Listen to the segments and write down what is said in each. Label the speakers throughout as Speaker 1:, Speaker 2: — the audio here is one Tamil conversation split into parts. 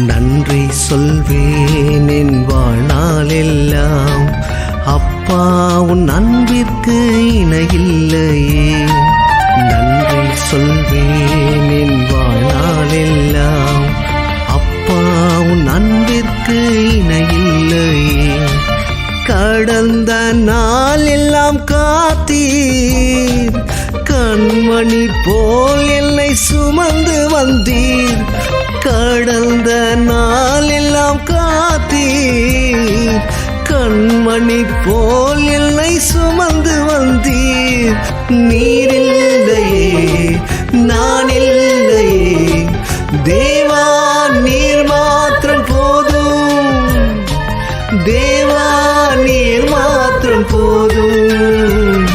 Speaker 1: நன்றி சொல்வேன் என் வாழ்நாளெல்லாம். அப்பா உன் அன்பிற்கு இணையில்லையே. நன்றி சொல்வேன் என் வாழ்நாளெல்லாம். அப்பா உன் அன்பிற்கு இணையில்லையே. கடந்த நாள் எல்லாம் காத்தீர், கண்மணி போல் என்னை சுமந்து வந்தீர். கடந்த நாள் எல்லாம் காத்தீர், கண்மணி போல் என்னை சுமந்து வந்தீர். நீர் இல்லையே நான் இல்லையே, தேவா நீர் மாத்திரம் போதும். தேவா நீர் மாத்திரம் போதும்.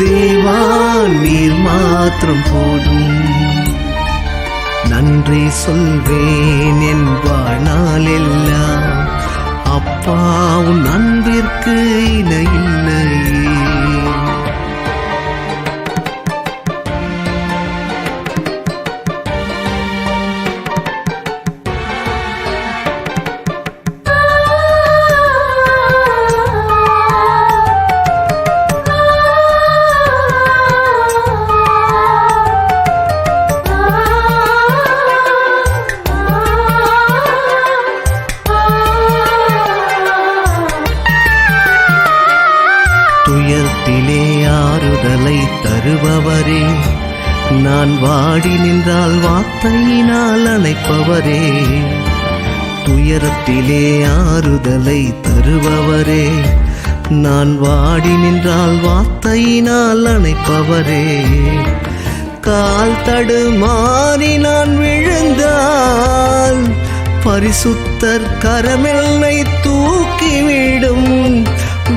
Speaker 1: தேவா நீர் மாத்திரம் போதும். நன்றி சொல்வேன் என் வாழ்நாளெல்லாம். அப்பா உன் அன்பிற்கு இணையில்லையே. துயரத்திலே ஆறுதலை தருபவரே, நான் வாடி நின்றால் வார்த்தையினால் அணைப்பவரே. துயரத்திலே ஆறுதலை தருபவரே, நான் வாடி நின்றால் வார்த்தையினால் அணைப்பவரே. கால் தடுமாறி நான் விழுந்தால் பரிசுத்தர் கரமெல்லை தூக்கிவிடும்.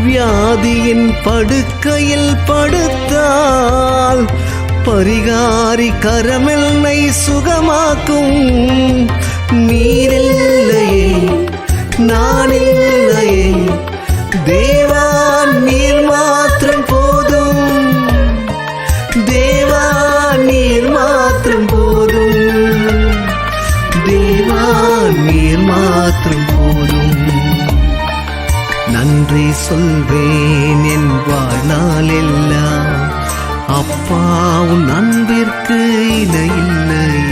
Speaker 1: வியாதியின் படுக்கையில் படுத்தால் பரிகாரி கரமெல்லை சுகமாக்கும். நீரில்லையே நான் இல்லையே, தேவா நீர் மாத்திரம் போதும். தேவா நீர் மாத்திரம் போதும். தேவா நீர் மாத்திரம் போதும். நன்றி சொல்வேன் என் வாழ்நாளெல்லாம். அப்பா உன் அன்பிற்கு இணையில்லையே.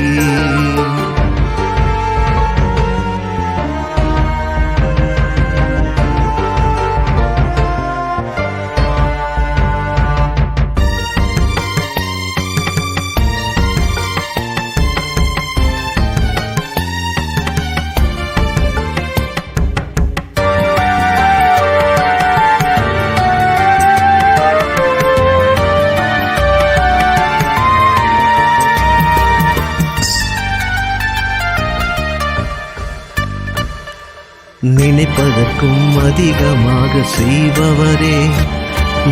Speaker 1: நினைப்பதற்கும் அதிகமாக செய்பவரே,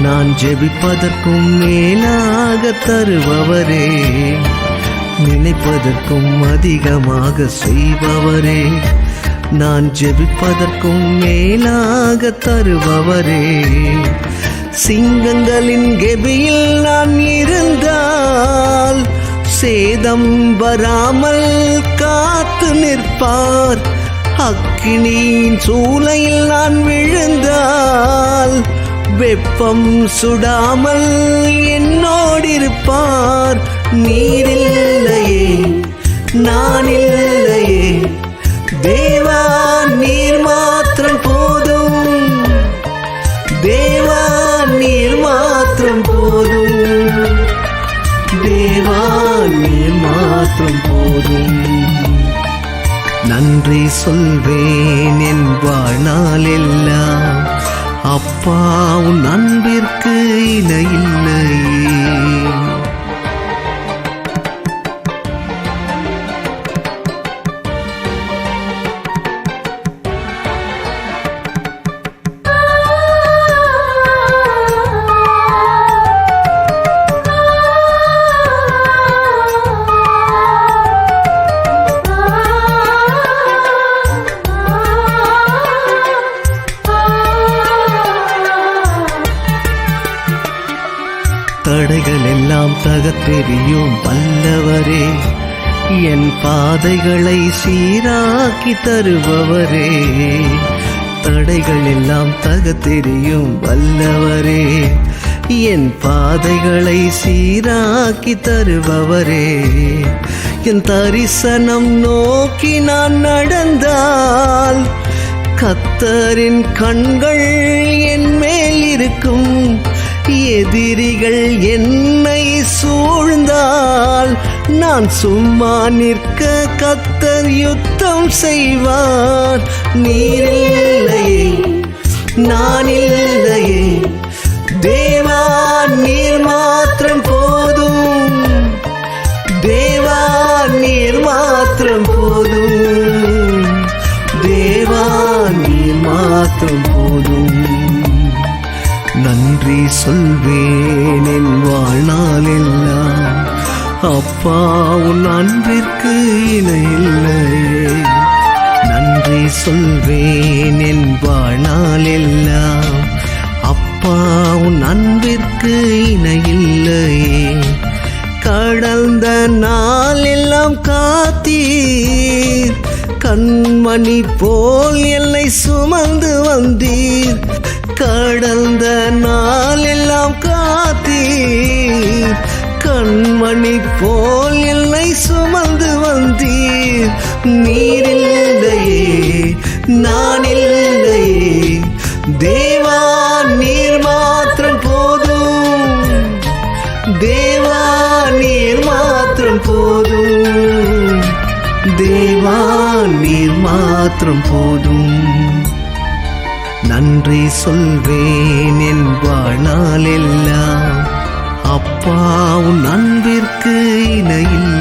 Speaker 1: நான் ஜெபிப்பதற்கும் மேலாக தருபவரே. நினைப்பதற்கும் அதிகமாக செய்பவரே, நான் ஜெபிப்பதற்கும் மேலாக தருபவரே. சிங்கங்களின் கெபியில் நான் இருந்தால் சேதம் வராமல் காத்து நிற்பார். அக்கினியின் சூளையில் நான் விழுந்தால் வெப்பம் சுடாமல் என்னோடிருப்பார். நீரில்லையே நான் இல்லையே, தேவா நீர் மாத்திரம் போதும். தேவா நீர் மாத்திரம் போதும். தேவா நீர் மாத்திரம் போதும். நன்றி சொல்வேன் என் வாழ்நாளெல்லாம். அப்பா உன் அன்பிற்கு இணையில்லையே. தடைகள் எல்லாம் என் பாதைகளை சீராக்கி தருபவரே, தடைகள் எல்லாம் தகத்தெறியும் வல்லவரே. என் பாதைகளை சீராக்கி தருபவரே, என் தரிசனம் நோக்கி நான் நடந்தால் கர்த்தரின் கண்கள் என் மேல் இருக்கும். எதிரிகள் என்னை சூழ்ந்தால் நான் சும்மா நிற்க கர்த்தர் யுத்தம் செய்வார். நீரில்லையே நான் இல்லையே, தேவா நீர் மாத்திரம் போதும், தேவா நீர் மாத்திரம் போதும், தேவா நீர் மாத்திரம் போதும். நன்றி சொல்வேன் என் வாழ்நாள் எல்லாம், அப்பா உன் அன்பிற்கு இணையில்லையே. நன்றி சொல்வேன் என் வாழ்நாள் எல்லாம், அப்பா உன் அன்பிற்கு இணையில்லையே. கடந்த நாள் எல்லாம் காத்தீர், கண்மணி போல் என்னை சுமந்து வந்தீர். கடந்த நாள் எல்லாம் காத்தீர், கண்மணி போல் என்னை சுமந்து வந்தீர். நீரில்லையே நான் இல்லையே, தேவா நீர் மாத்திரம் போதும், தேவா நீர் மாத்திரம் போதும், தேவா நீர் மாத்திரம் போதும். நன்றி சொல்வேன் என் வாழ்நாள் எல்லாம், அப்பா உன் அன்பிற்கு இணையில்